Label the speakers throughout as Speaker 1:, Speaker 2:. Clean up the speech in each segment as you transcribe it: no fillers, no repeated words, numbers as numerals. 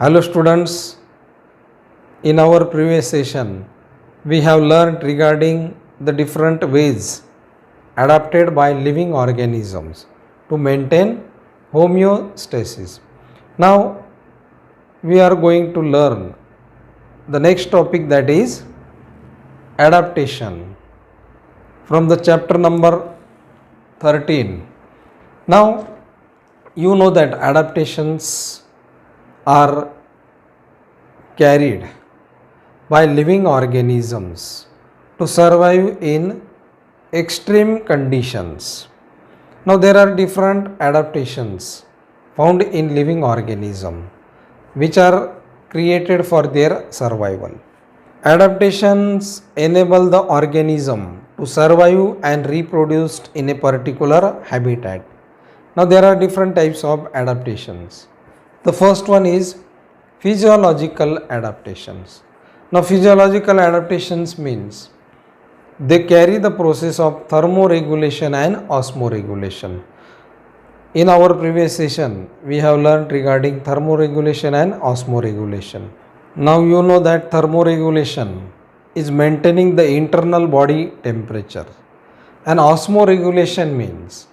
Speaker 1: Hello students, in our previous session we have learned regarding the different ways adapted by living organisms to maintain homeostasis. Now we are going to learn the next topic, that is adaptation, from the chapter number 13. Now you know that adaptations are carried by living organisms to survive in extreme conditions. Now there are different adaptations found in living organism which are created for their survival. Adaptations enable the organism to survive and reproduce in a particular habitat. Now there are different types of adaptations. The first one is physiological adaptations. Now physiological adaptations means they carry the process of thermoregulation and osmoregulation. In our previous session we have learned regarding thermoregulation and osmoregulation. Now you know that thermoregulation is maintaining the internal body temperature, and osmoregulation means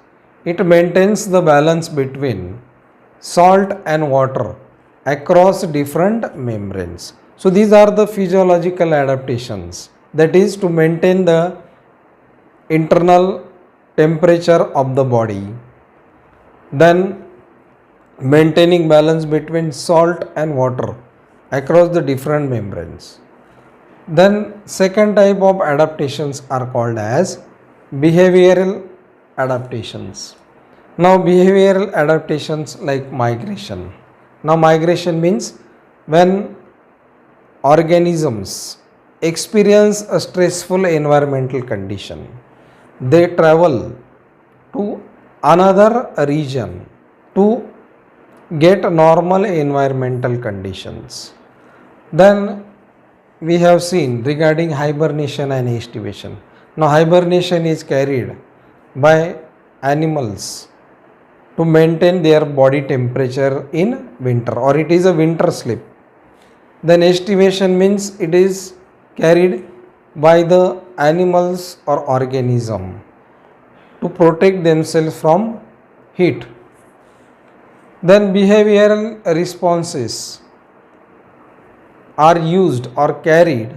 Speaker 1: it maintains the balance between salt and water across different membranes. So these are the physiological adaptations, that is to maintain the internal temperature of the body, then maintaining balance between salt and water across the different membranes. Then second type of adaptations are called as behavioral adaptations. Now behavioral adaptations like migration. Now migration means when organisms experience a stressful environmental condition, they travel to another region to get normal environmental conditions. Then we have seen regarding hibernation and estivation. Now hibernation is carried by animals to maintain their body temperature in winter, or it is a winter sleep. Then estivation means it is carried by the animals or organism to protect themselves from heat. Then behavioral responses are used or carried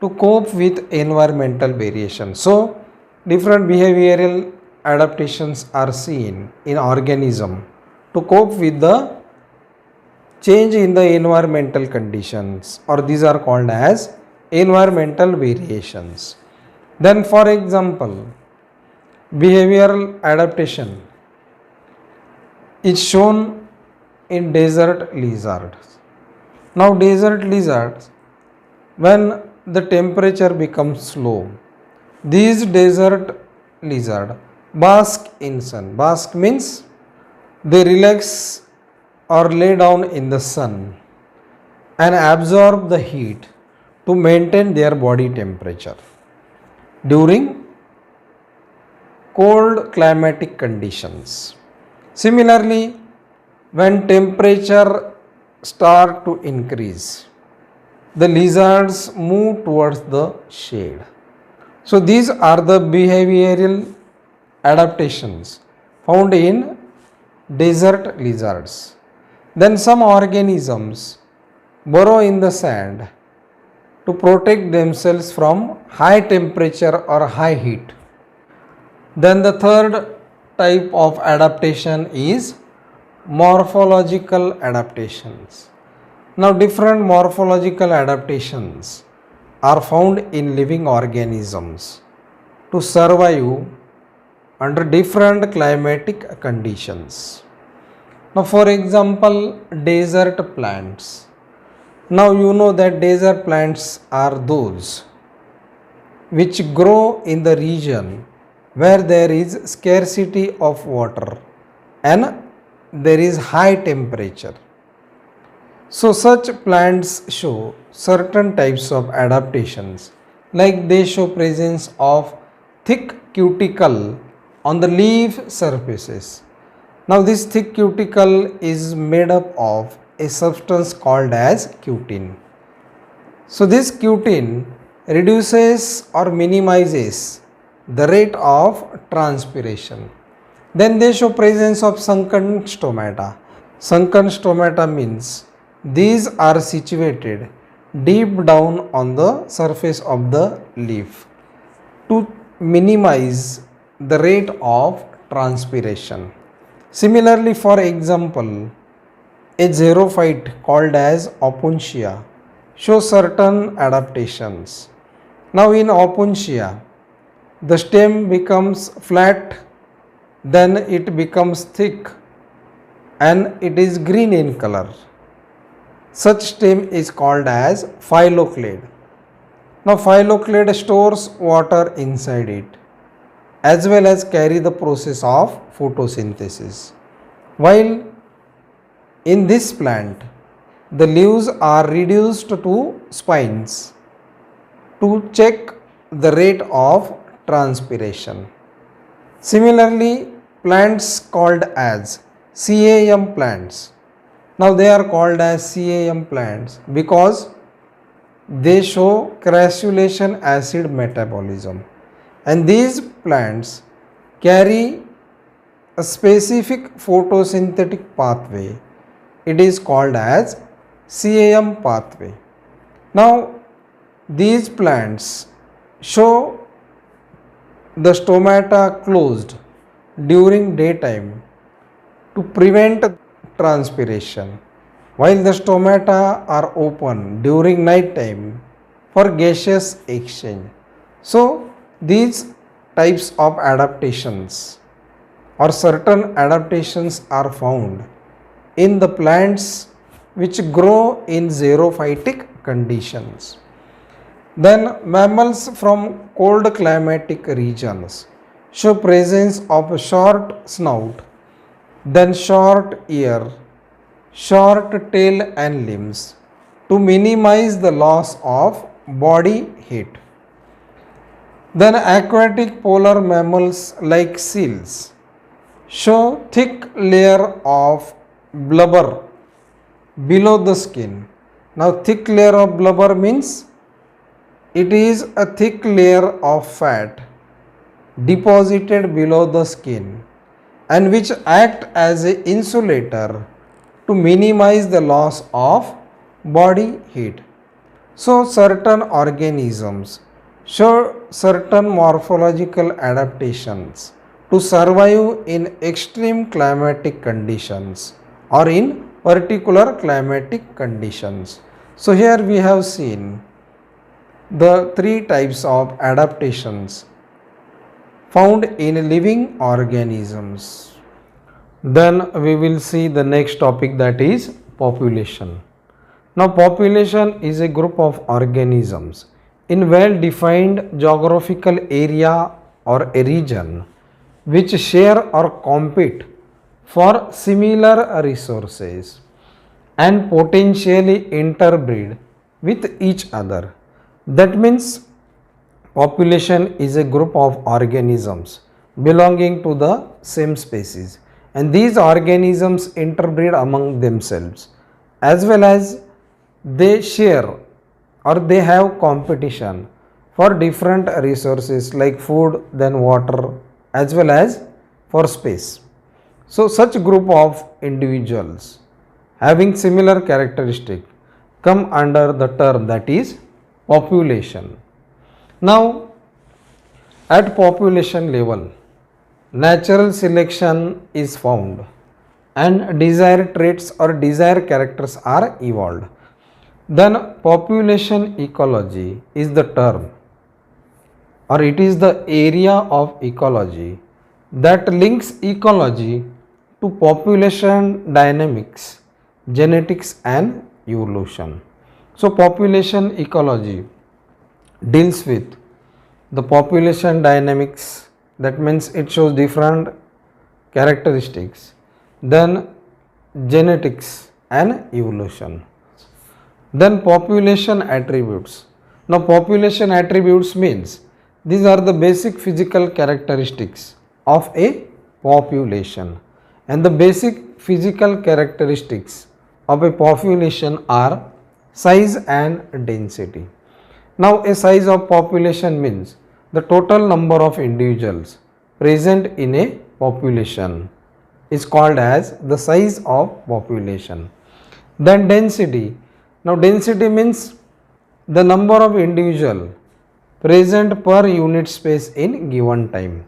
Speaker 1: to cope with environmental variation. So different behavioral adaptations are seen in organism to cope with the change in the environmental conditions, or these are called as environmental variations. Then for example, behavioral adaptation is shown in desert lizards. Now desert lizards, when the temperature becomes low, these desert lizard bask in sun. Bask means they relax or lay down in the sun and absorb the heat to maintain their body temperature during cold climatic conditions. Similarly, when temperature start to increase, the lizards move towards the shade. So these are the behavioral adaptations found in desert lizards. Then some organisms burrow in the sand to protect themselves from high temperature or high heat. Then the third type of adaptation is morphological adaptations. Now different morphological adaptations are found in living organisms to survive under different climatic conditions. Now for example, desert plants. Now you know that desert plants are those which grow in the region where there is scarcity of water and there is high temperature. So such plants show certain types of adaptations, like they show presence of thick cuticle on the leaf surfaces. Now this thick cuticle is made up of a substance called as cutin. So this cutin reduces or minimizes the rate of transpiration. Then they show presence of sunken stomata. Sunken stomata means these are situated deep down on the surface of the leaf to minimize the rate of transpiration. Similarly, for example, a xerophyte called as Opuntia shows certain adaptations. Now in Opuntia, the stem becomes flat, then it becomes thick and it is green in color. Such stem is called as phylloclade. Now phylloclade stores water inside it as well as carry the process of photosynthesis. While in this plant, the leaves are reduced to spines to check the rate of transpiration. Similarly, plants called as CAM plants. Now they are called as CAM plants because they show crassulacean acid metabolism, and these plants carry a specific photosynthetic pathway. It is called as CAM pathway. Now these plants show the stomata closed during daytime to prevent transpiration, while the stomata are open during night time for gaseous exchange. So these types of adaptations or certain adaptations are found in the plants which grow in xerophytic conditions. Then mammals from cold climatic regions show presence of a short snout, then short ear, short tail and limbs to minimize the loss of body heat. Then aquatic polar mammals like seals show thick layer of blubber below the skin. Now thick layer of blubber means it is a thick layer of fat deposited below the skin and which act as an insulator to minimize the loss of body heat. So certain organisms show certain morphological adaptations to survive in extreme climatic conditions or in particular climatic conditions. So here we have seen the three types of adaptations found in living organisms. Then we will see the next topic, that is population. Now population is a group of organisms in well defined geographical area or a region which share or compete for similar resources and potentially interbreed with each other. That means population is a group of organisms belonging to the same species, and these organisms interbreed among themselves as well as they share or they have competition for different resources like food, then water, as well as for space. So such group of individuals having similar characteristic come under the term that is population. Now at population level, natural selection is found and desired traits or desired characters are evolved. Then population ecology is the term or it is the area of ecology that links ecology to population dynamics, genetics and evolution. So population ecology deals with the population dynamics, that means it shows different characteristics, then genetics and evolution. Then population attributes. Now population attributes means these are the basic physical characteristics of a population, and the basic physical characteristics of a population are size and density. Now, a size of population means the total number of individuals present in a population is called as the size of population. Then density. Now, density means the number of individual present per unit space in given time.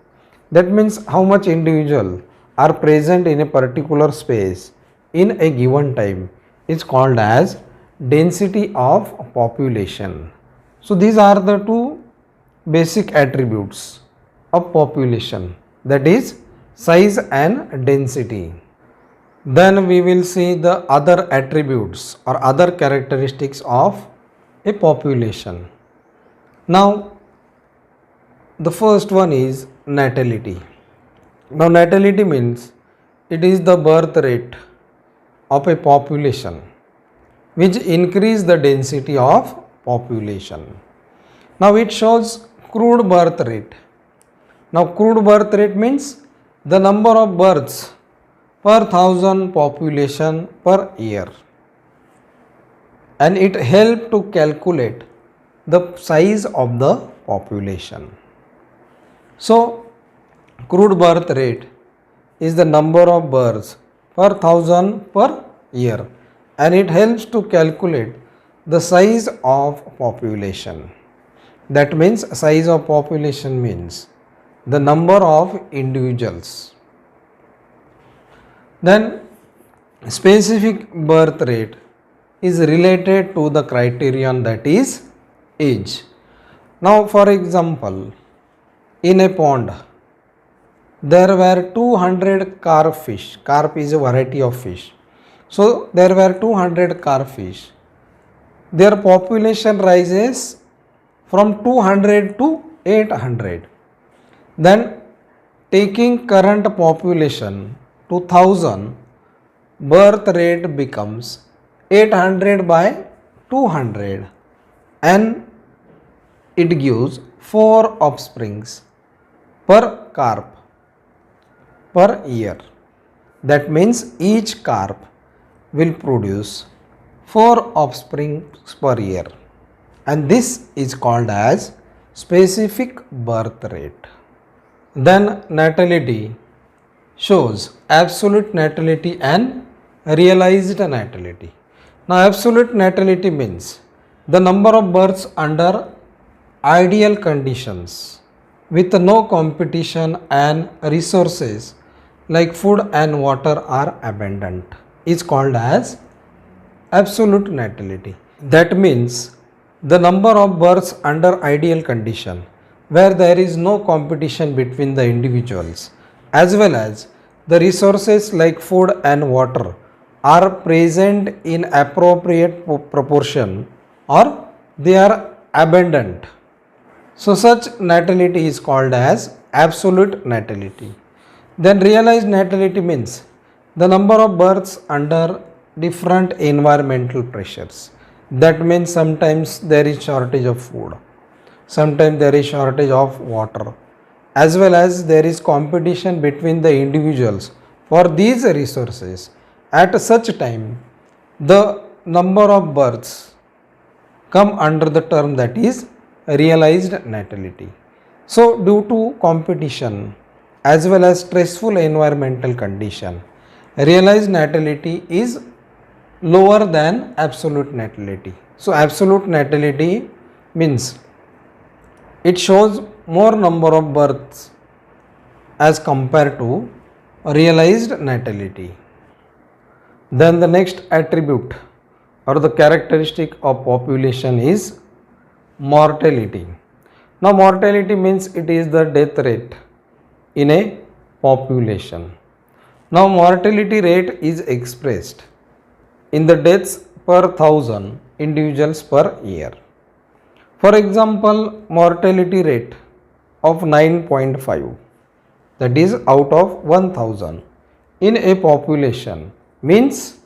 Speaker 1: That means how much individual are present in a particular space in a given time is called as density of population. So these are the two basic attributes of population, that is size and density. Then we will see the other attributes or other characteristics of a population. Now the first one is natality. Now natality means it is the birth rate of a population which increase the density of population. Now it shows crude birth rate. Now crude birth rate means the number of births per thousand population per year, and it help to calculate the size of the population. So crude birth rate is the number of births per thousand per year, and it helps to calculate the size of population. That means size of population means the number of individuals. Then specific birth rate is related to the criterion, that is age. Now for example, in a pond there were 200 carp fish. Carp is a variety of fish. So there were 200 carp fish. Their population rises from 200 to 800. Then taking current population to 1000, birth rate becomes 800 by 200, and it gives 4 offsprings per carp per year. That means each carp will produce 4 offspring per year, and this is called as specific birth rate. Then natality shows absolute natality and realized natality. Now absolute natality means the number of births under ideal conditions with no competition and resources like food and water are abundant is called as absolute natality. That means the number of births under ideal condition where there is no competition between the individuals, as well as the resources like food and water are present in appropriate proportion or they are abundant. So such natality is called as absolute natality. Then realized natality means the number of births under different environmental pressures. That means sometimes there is shortage of food, sometimes there is shortage of water, as well as there is competition between the individuals for these resources. At such time, the number of births come under the term that is realized natality. So due to competition as well as stressful environmental condition, realized natality is lower than absolute natality. So absolute natality means it shows more number of births as compared to realized natality. Then the next attribute or the characteristic of population is mortality. Now mortality means it is the death rate in a population. Now mortality rate is expressed in the deaths per 1000 individuals per year. For example, mortality rate of 9.5, that is out of 1000 in a population, means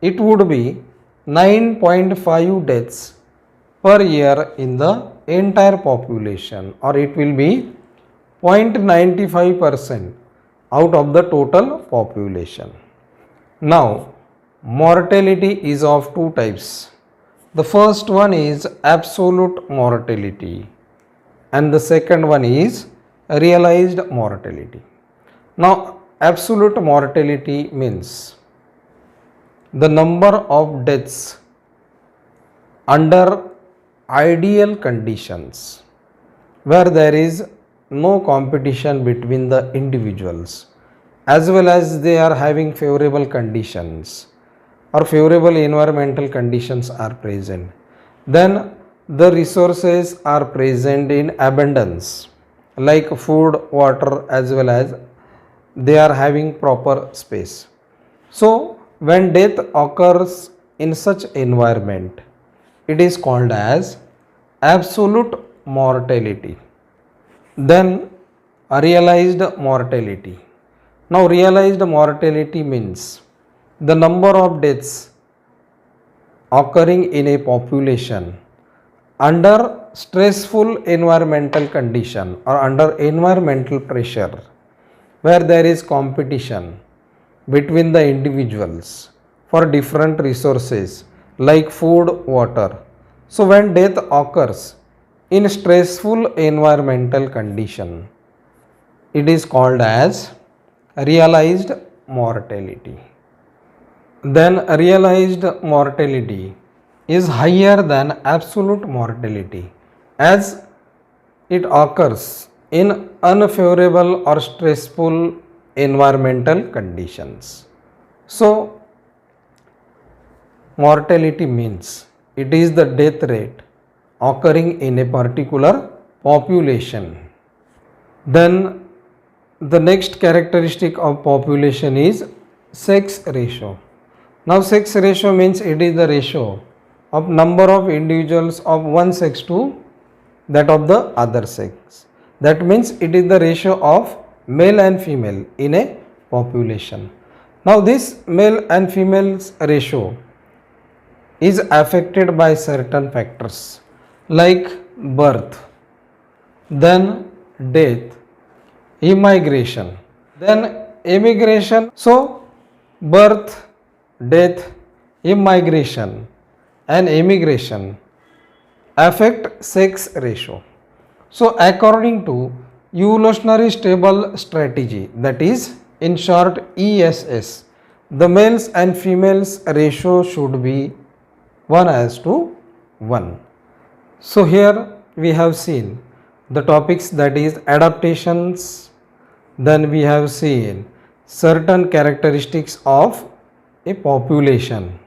Speaker 1: it would be 9.5 deaths per year in the entire population, or it will be 0.95% out of the total population. Now mortality is of two types. The first one is absolute mortality and the second one is realized mortality. Now, absolute mortality means the number of deaths under ideal conditions where there is no competition between the individuals as well as they are having favorable conditions or favorable environmental conditions are present, then the resources are present in abundance like food, water, as well as they are having proper space. So when death occurs in such environment, it is called as absolute mortality. Then realized mortality. Now realized mortality means the number of deaths occurring in a population under stressful environmental condition or under environmental pressure where there is competition between the individuals for different resources like food, water. So when death occurs in stressful environmental condition, it is called as realized mortality. Then realized mortality is higher than absolute mortality as it occurs in unfavorable or stressful environmental conditions. So mortality means it is the death rate occurring in a particular population. Then the next characteristic of population is sex ratio. Now sex ratio means it is the ratio of number of individuals of one sex to that of the other sex. That means it is the ratio of male and female in a population. Now this male and female's ratio is affected by certain factors like birth, then death, immigration, then immigration. So birth, death, immigration and immigration affect sex ratio. So according to evolutionary stable strategy, that is in short ESS, the males and females ratio should be 1:1. So here we have seen the topics, that is adaptations, then we have seen certain characteristics of a population,